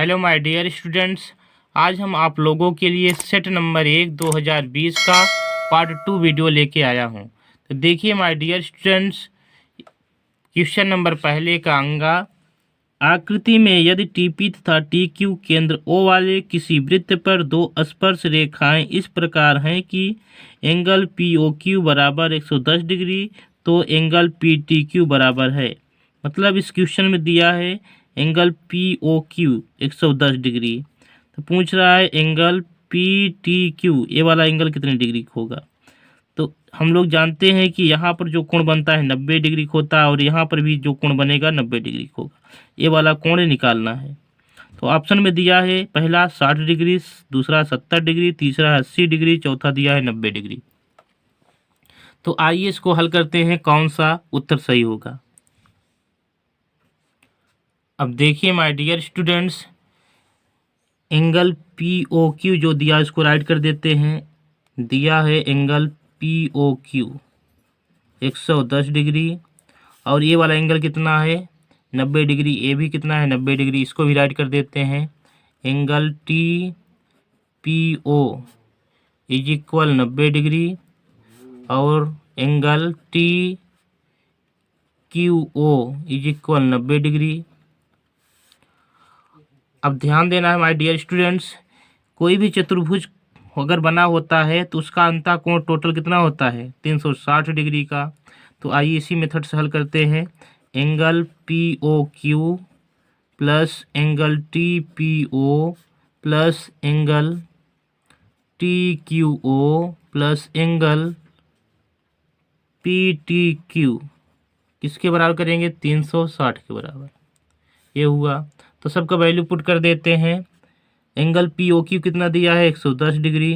Hello my dear students, आज हम आप लोगों के लिए सेट नंबर 1 2020 का पार्ट 2 वीडियो लेके आया हूं। तो देखिए my dear students, question number पहले का अंगा, आकृति में यदि टीपी तथा टी क्यू केंद्र ओ वाले किसी वृत्त पर दो स्पर्श रेखाएं इस प्रकार हैं कि एंगल पी ओ क्यू बराबर 110 डिग्री, तो एंगल पी टी क्यू बराबर है। मतलब इस क्वेश्चन में दिया है angle P O Q 110 degree, तो पूछ रहा है एंगल पी टी क्यू, ये वाला एंगल कितने डिग्री का होगा। तो हम लोग जानते हैं कि यहाँ पर जो कोण बनता है 90 डिग्री का होता है और यहाँ पर भी जो कोण बनेगा 90 डिग्री का होगा। ये वाला कोण निकालना है। तो ऑप्शन में दिया है पहला 60 डिग्री, दूसरा 70 डिग्री, तीसरा 80 डिग्री, चौथा दिया है 90 डिग्री। तो आइए इसको हल करते हैं, कौन सा उत्तर सही होगा। अब देखिए my dear students, angle P O Q जो दिया इसको राइट कर देते हैं। दिया है angle P O Q 110 degree, और ये वाला एंगल कितना है 90 डिग्री। ये भी कितना है 90 डिग्री, इसको भी राइट कर देते हैं। Angle T P O is equal 90 degree और angle T Q O is equal 90 degree. अब ध्यान देना है माय डियर स्टूडेंट्स, कोई भी चतुर्भुज अगर बना होता है तो उसका अंतः कोण टोटल कितना होता है 360 डिग्री का। तो आइए इसी मेथड से हल करते हैं। Angle P O Q plus angle T P O plus angle T Q O plus angle P T Q किसके बराबर करेंगे 360 के बराबर। ये हुआ, तो सबका वैल्यू पुट कर देते हैं। एंगल पी ओ क्यू कितना दिया है 110 degree,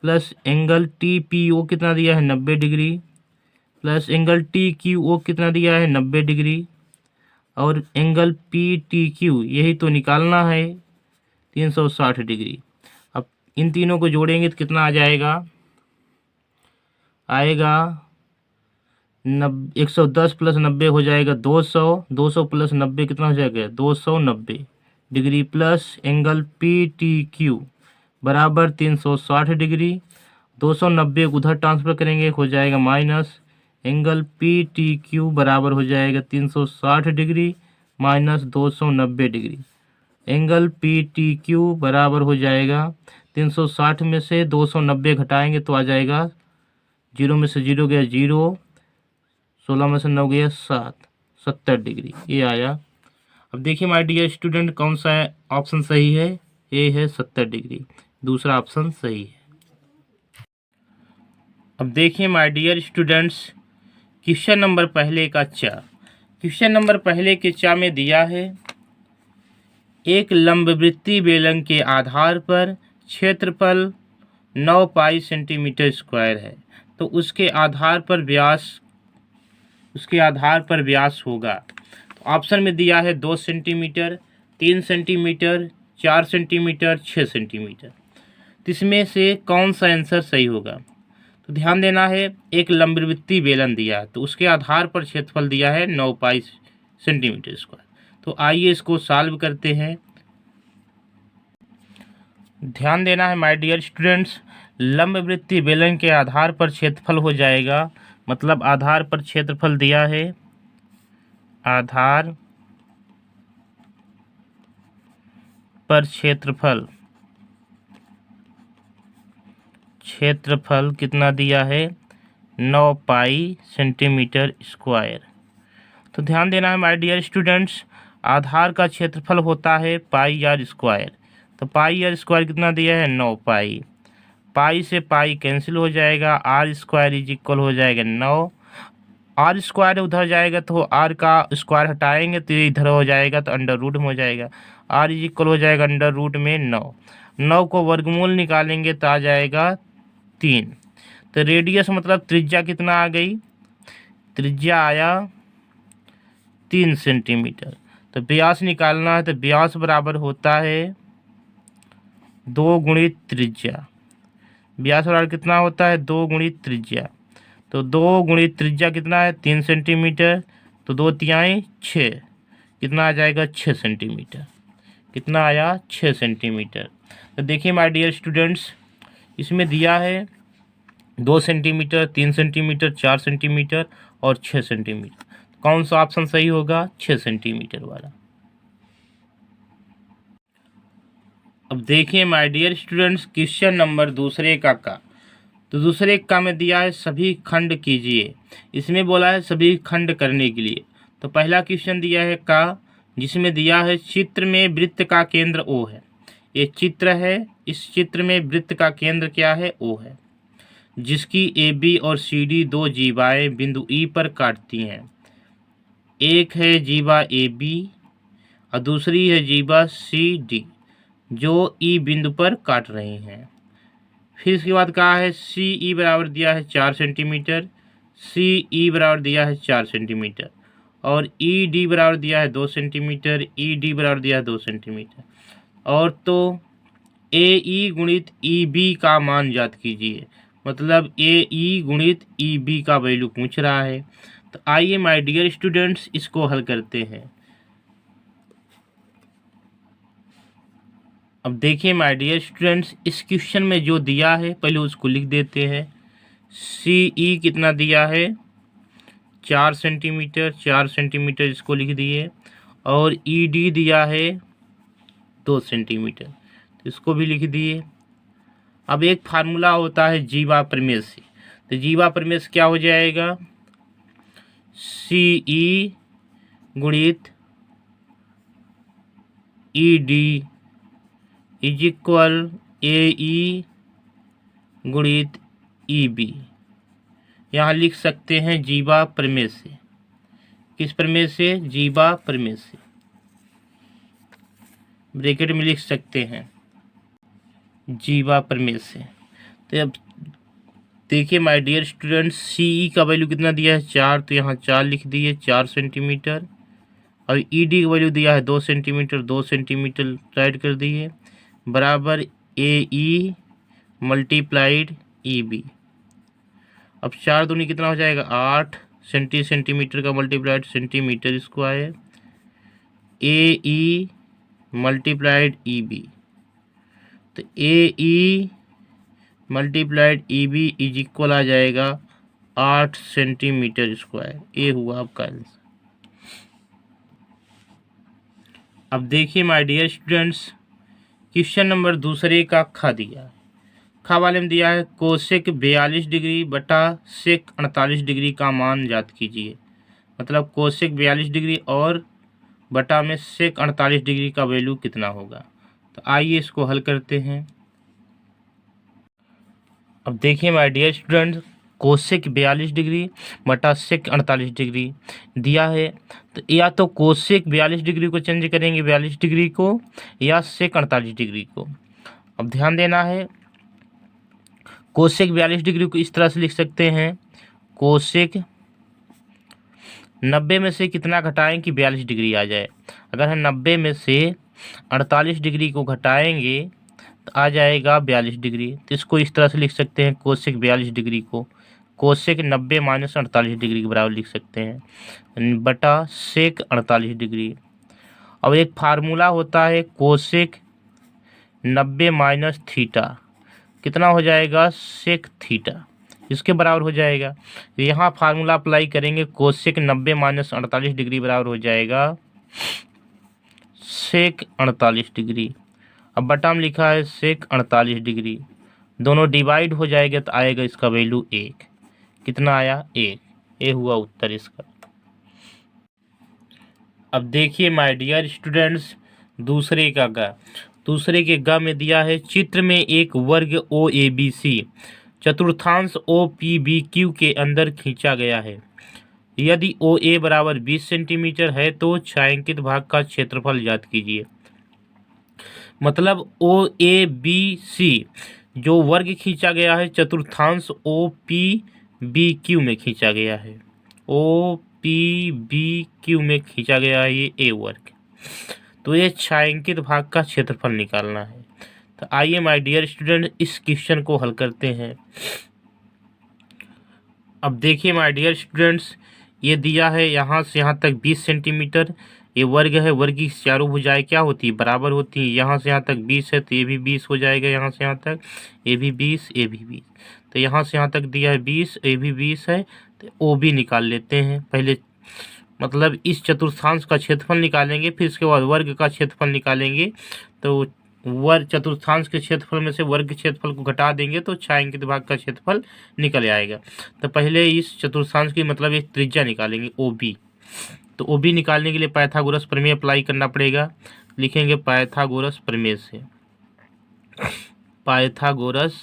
plus angle T P O कितना दिया है 90 degree, plus angle T Q O कितना दिया है 90 डिग्री, और एंगल पी टी क्यू यही तो निकालना है 360 डिग्री। अब इन तीनों को जोड़ेंगे तो कितना आ जाएगा, आएगा 110 प्लस 90 हो जाएगा 200, 200 प्लस 90 कितना हो जाएगा 290 degree, plus angle P T Q बराबर 360 डिग्री। 290 को उधर ट्रांसफर करेंगे हो जाएगा minus, angle P T Q बराबर हो जाएगा 360 degree minus 290 degree. Angle P T Q बराबर हो जाएगा 360 में से 290 घटाएंगे तो आ जाएगा 0 में से 0 गया 0, 16 में से 9 गया 7, 70 डिग्री ये आया। अब देखिए माय डियर स्टूडेंट, कौन सा ऑप्शन सही है, ये है 70 डिग्री, दूसरा ऑप्शन सही है। अब देखिए my dear students, question number पहले का चा, क्वेश्चन नंबर पहले के चा में दिया है एक लंबवृत्तीय बेलन के आधार पर क्षेत्रफल 9 पाई सेंटीमीटर स्क्वायर है, तो उसके आधार पर व्यास होगा। तो ऑप्शन में दिया है 2 सेंटीमीटर, 3 सेंटीमीटर, 4 सेंटीमीटर, 6 सेंटीमीटर। तो इसमें से कौन सा आंसर सही होगा। तो ध्यान देना है, एक लंबवृत्तीय बेलन दिया है तो उसके आधार पर क्षेत्रफल दिया है 9 पाई सेंटीमीटर स्क्वायर। तो आइए इसको सॉल्व करते हैं। ध्यान देना है माय डियर स्टूडेंट्स, लंबवृत्तीय बेलन के आधार पर क्षेत्रफल हो जाएगा, मतलब आधार पर क्षेत्रफल दिया है, आधार पर क्षेत्रफल कितना दिया है 9 पाई सेंटीमीटर स्क्वायर। तो ध्यान देना है माय डियर स्टूडेंट्स, आधार का क्षेत्रफल होता है पाई आर स्क्वायर। तो पाई आर स्क्वायर कितना दिया है 9 पाई, पाई से पाई कैंसिल हो जाएगा, आर स्क्वायर इज इक्वल हो जाएगा 9। आर स्क्वायर उधर जाएगा तो आर का स्क्वायर हटाएंगे तो ये इधर हो जाएगा, तो अंडर रूट में हो जाएगा, आर इज इक्वल हो जाएगा अंडर रूट में 9। 9 को वर्गमूल निकालेंगे तो आ जाएगा 3। तो रेडियस मतलब त्रिज्या कितना आ गई, त्रिज्या आया 3 सेंटीमीटर। तो व्यास निकालना है, तो व्यास बराबर होता है 2 गुणित त्रिज्या। व्यास बराबर कितना होता है 2 गुणित त्रिज्या। तो 2 गुणित त्रिज्या कितना है 3 सेंटीमीटर, तो 2 तिहाई 6, कितना आ जाएगा 6 सेंटीमीटर। कितना आया 6 सेंटीमीटर। तो देखिए माय डियर स्टूडेंट्स, इसमें दिया है 2 सेंटीमीटर, 3 सेंटीमीटर, 4 सेंटीमीटर और 6 सेंटीमीटर। कौन सा ऑप्शन सही होगा? 6 सेंटीमीटर वाला। अब देखिए my dear students, question number दूसरे का। तो दूसरे का में दिया है सभी खंड कीजिए। इसमें बोला है सभी खंड करने के लिए। तो पहला क्वेश्चन दिया है का, जिसमें दिया है चित्र में वृत्त का केंद्र O है। ये चित्र है, इस चित्र में वृत्त का केंद्र क्या है? O है, जिसकी AB और CD दो जीवाएं बिंदु E पर काटती हैं। एक है जीवा AB और दूसरी है जीवा CD, जो E बिंदु पर काट रही हैं। फिर इसके बाद कहा है CE बराबर दिया है 4 सेंटीमीटर, CE बराबर दिया है 4 सेंटीमीटर और ED बराबर दिया है 2 सेंटीमीटर, ED बराबर दिया है 2 सेंटीमीटर। और तो AE गुणित EB का मान ज्ञात कीजिए। मतलब AE गुणित EB का वैल्यू पूछ रहा है। तो आइए माय डियर स्टूडेंट्स इसको हल करते हैं। अब देखिए माय डियर स्टूडेंट्स, इस क्वेश्चन में जो दिया है पहले उसको लिख देते हैं। CE कितना दिया है? 4 सेंटीमीटर, 4 सेंटीमीटर इसको लिख दिए। और ED दिया है 2 सेंटीमीटर, तो इसको भी लिख दिए। अब एक फार्मूला होता है जीवा प्रमेय से। तो जीवा प्रमेय से क्या हो जाएगा? CE गुणित ED इज इक्वल AE गुणित EB। यहाँ लिख सकते हैं जीवा प्रमेय से। किस प्रमेय से? जीवा प्रमेय से। ब्रैकेट में लिख सकते हैं जीवा प्रमेय से। तो अब देखिए माय डियर स्टूडेंट्स, CE का वैल्यू कितना दिया है? 4, तो यहाँ 4 लिख दिए, 4 सेंटीमीटर। और ED का वैल्यू दिया है 2 सेंटीमीटर, 2 सेंटीमीटर राइट कर दिए, बराबर AE मल्टीप्लाइड EB। अब 4 दूनी कितना हो जाएगा? 8 सेंटीमीटर का multiplied centimetre square, AE multiplied EB। तो AE multiplied EB is equal आ जाएगा 8 सेंटीमीटर स्क्वायर। ये हुआ आपका आंसर। अब देखिए my dear students, question number दूसरे का खा दिया है। खा वाले में दिया है कोसेक 42 डिग्री बटा सेक 48 डिग्री का मान ज्ञात कीजिए। मतलब कोसेक 42 डिग्री और बटा में सेक 48 डिग्री का वैल्यू कितना होगा। तो आइए इसको हल करते हैं। अब देखिए my dear student, cosec 42 degree बटा सेक 48 डिग्री दिया है। तो या तो कोसेक 42 डिग्री को चेंज करेंगे 42 डिग्री को, या सेक 48 डिग्री को। अब ध्यान देना है, कोसेक 42 डिग्री को इस तरह से लिख सकते हैं, कोसेक 90 में से कितना घटाएं कि 42 डिग्री आ जाए। अगर हम 90 में से 48 डिग्री को घटाएंगे तो आ जाएगा 42 डिग्री। तो इसको इस तरह से लिख सकते हैं, कोसेक 42 डिग्री को कोसेक 90 माइनस 48 डिग्री के बराबर लिख सकते हैं, बटा सेक 48 डिग्री। अब एक फार्मूला होता है कोसेक 90 माइनस थीटा, कितना हो जाएगा? सेक थीटा, इसके बराबर हो जाएगा। यहाँ फार्मूला अप्लाई करेंगे, कोसेक 90 माइनस 48 डिग्री बराबर हो जाएगा सेक 48 डिग्री। अब बटा में लिखा है सेक 48 डिग्री, दोनों डिवाइड हो जाएगा तो आएगा इसका वैल्यू 1। कितना आया? 1। ये हुआ उत्तर इसका। अब देखिए माय डियर स्टूडेंट्स, दूसरे का ग। दूसरे के ग में दिया है चित्र में एक वर्ग OABC चतुर्थांश OPBQ के अंदर खींचा गया है। यदि OA बराबर 20 सेंटीमीटर है तो छायांकित भाग का क्षेत्रफल ज्ञात कीजिए। मतलब OABC जो वर्ग खींचा गया है चतुर्थांश OPBQ में खींचा गया है, OPBQ में खींचा गया है ये A वर्ग। तो ये छायांकित भाग का क्षेत्रफल निकालना है। तो आइए माय डियर स्टूडेंट इस क्वेश्चन को हल करते हैं। अब देखिए माय डियर स्टूडेंट्स, ये दिया है यहाँ से यहाँ तक 20 सेंटीमीटर, ये वर्ग है, वर्ग की चारों भुजाएं क्या होती है, बराबर होती है। यहाँ से यहाँ तक 20 है तो ये भी 20 हो जाएगा, यहाँ से यहाँ तक ये भी 20, ये भी 20। तो यहाँ से यहाँ तक दिया है 20, ये भी 20 है, तो ओ भी निकाल लेते हैं पहले। मतलब इस चतुर्थांश का क्षेत्रफल निकालेंगे, फिर इसके बाद वर्ग का क्षेत्रफल निकालेंगे। तो वर्ग चतुर्थांश के क्षेत्रफल में से वर्ग के क्षेत्रफल को घटा देंगे तो छायांकित भाग का क्षेत्रफल निकल आएगा। तो पहले इस चतुर्थांश की मतलब एक त्रिज्या निकालेंगे ओ बी। तो ओ बी निकालने के लिए पाइथागोरस प्रमेय अप्लाई करना पड़ेगा। लिखेंगे पाइथागोरस प्रमेय से, Pythagoras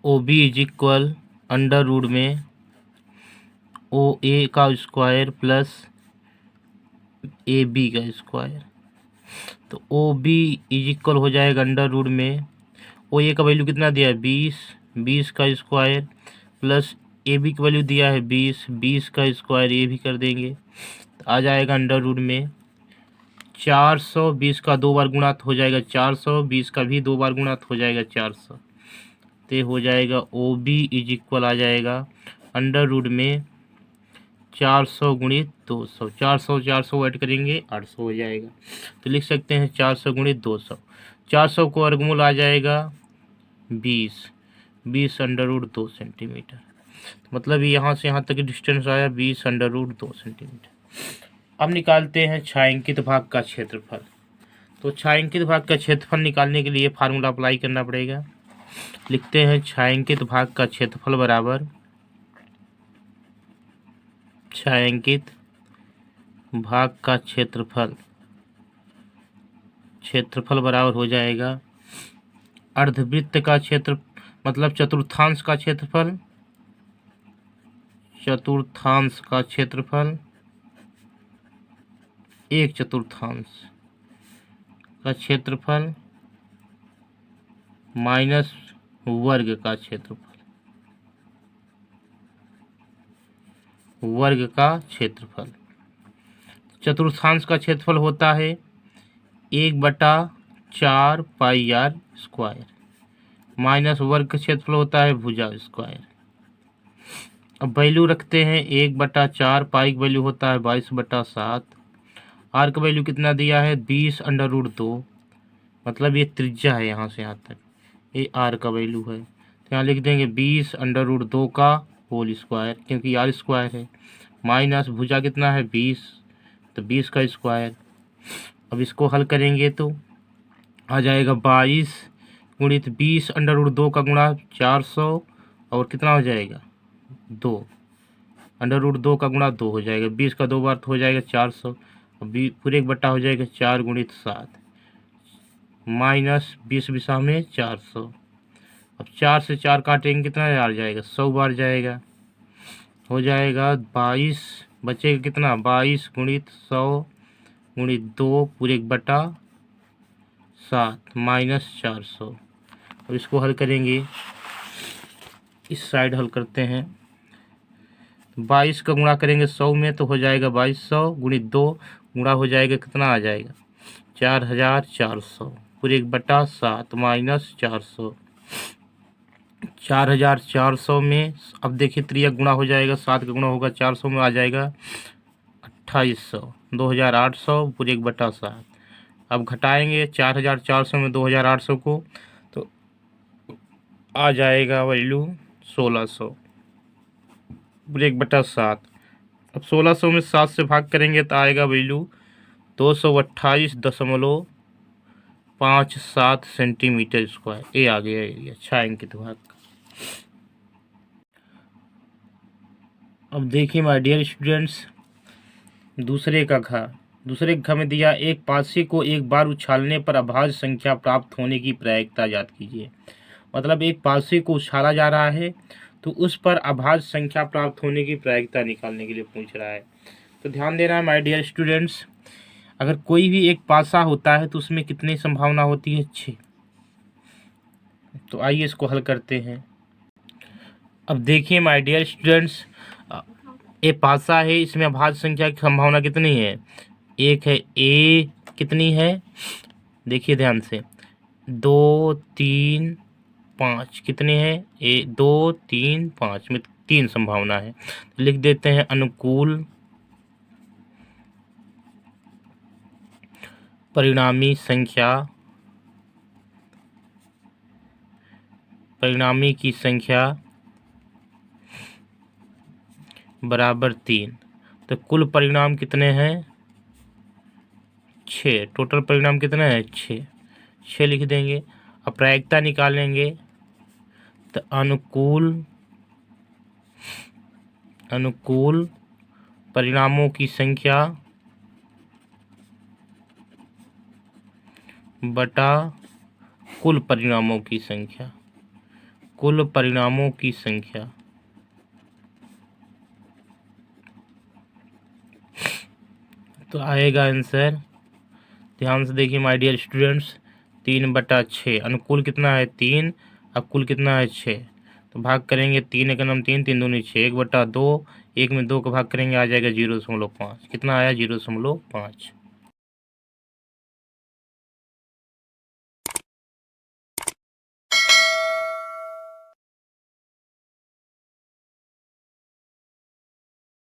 O B is equal under root में ओ ए का स्क्वायर प्लस ए बी का स्क्वायर। तो ओ बी इज इक्वल हो जाएगा अंडर रूट में ओ ए का वैल्यू कितना दिया है 20, 20 का स्क्वायर प्लस ए बी की वैल्यू दिया है 20, 20 का स्क्वायर ये भी कर देंगे। तो आ जाएगा अंडर रूट में 400, 20 का 2 बार गुणा हो जाएगा 400, 20 का भी 2 बार गुणा हो जाएगा 400। तो हो जाएगा ओ बी इज इक्वल आ जाएगा अंडर रूट में 400 गुणित 200, 400 400 ऐड करेंगे 800 हो जाएगा। तो लिख सकते हैं 400 गुणित 200, 400 को वर्गमूल आ जाएगा 20, 20 अंडर रूट 2 सेंटीमीटर। मतलब यहाँ से यहाँ तक डिस्टेंस आया 20 अंडर रूट 2 सेंटीमीटर। अब निकालते हैं छायांकित भाग का क्षेत्रफल। तो छायांकित भाग का क्षेत्रफल निकालने के लिए फार्मूला अप्लाई करना पड़ेगा। लिखते हैं छायांकित भाग का क्षेत्रफल बराबर छायांकित भाग का क्षेत्रफल, क्षेत्रफल बराबर हो जाएगा अर्धवृत्त का क्षेत्र मतलब चतुर्थांश का क्षेत्रफल, चतुर्थांश का क्षेत्रफल एक चतुर्थांश का क्षेत्रफल माइनस वर्ग का क्षेत्रफल, वर्ग का क्षेत्रफल। चतुर्थांश का क्षेत्रफल होता है 1/4 पाई आर स्क्वायर माइनस वर्ग का क्षेत्रफल होता है भुजा स्क्वायर। अब वैल्यू रखते हैं 1/4 पाई का वैल्यू होता है 22/7, आर का वैल्यू कितना दिया है 20 अंडर रूट 2, मतलब ये त्रिज्या है यहाँ से यहाँ तक, ये आर का वैल्यू है। तो यहाँ लिख देंगे 20 अंडर रूट 2 का होल स्क्वायर क्योंकि आर स्क्वायर है, माइनस भुजा कितना है 20, तो 20 का स्क्वायर। अब इसको हल करेंगे तो आ जाएगा 22 गुणित 20 अंडर रूट 2 का गुणा 400 और कितना हो जाएगा 2 अंडर रूट 2 का गुणा 2 हो जाएगा, 20 का 2 बार तो हो जाएगा 400 और पूरे एक बट्टा हो जाएगा 4 गुणित 7 माइनस 20 दिशा में 400। अब 4 से 4 काटेंगे कितना आ जाएगा 100 बार जाएगा, हो जाएगा 22, बचेगा कितना 22 गुणित 100 गुणित 2 पूरे 1/7 माइनस 400। अब इसको हल करेंगे, इस साइड हल करते हैं, 22 का गुणा करेंगे 100 में तो हो जाएगा 2200 गुणित 2 गुणा हो जाएगा कितना आ जाएगा 4400 पूरे 1/7 माइनस 400। 4400 में अब देखिए त्रिया गुणा हो जाएगा 7 का गुणा होगा 400 में आ जाएगा 2800, 2800 पूरे 1/7। अब घटाएंगे 4400 में 2800 को तो आ जाएगा वैल्यू 1600 पूरे 1/7। अब 1600 में 7 से भाग करेंगे तो आएगा वैल्यू 228.57 सेंटीमीटर स्क्वायर। ये आ गया एरिया छायांकित भाग का। अब देखिए माय डियर स्टूडेंट्स, दूसरे का घ में दिया एक पासी को एक बार उछालने पर अभाज्य संख्या प्राप्त होने की प्रायिकता ज्ञात कीजिए। मतलब एक पासी को उछाला जा रहा है तो उस पर अभाज्य संख्या प्राप्त होने की प्रायिकता निकालने के लिए पूछ रहा है। तो ध्यान देना है माय डियर स्टूडेंट्स, अगर कोई भी एक पासा होता है तो उसमें कितनी संभावना होती है 6। तो आइए इसको हल करते हैं। अब देखिए माय डियर स्टूडेंट्स, ये पासा है, इसमें अभाज्य संख्या की संभावना कितनी है 1 है। ए कितनी है देखिए ध्यान से 2 3 5 कितने हैं? 2 3 5 में 3 संभावना है। तो लिख देते हैं अनुकूल परिणामी की संख्या बराबर 3। तो कुल परिणाम कितने हैं? 6। टोटल परिणाम कितने हैं? 6 लिख देंगे। अब प्रायिकता निकालेंगे तो अनुकूल परिणामों की संख्या बटा कुल परिणामों की संख्या, तो आएगा आंसर। ध्यान से देखिए माय डियर स्टूडेंट्स, 3/6। अनुकूल कितना है? 3। अब कुल कितना है? 6। तो भाग करेंगे 3 एक नम 3, 3 दूनी 6, 1/2, 1 में 2 का भाग करेंगे आ जाएगा 0.5। कितना आया? 0.5।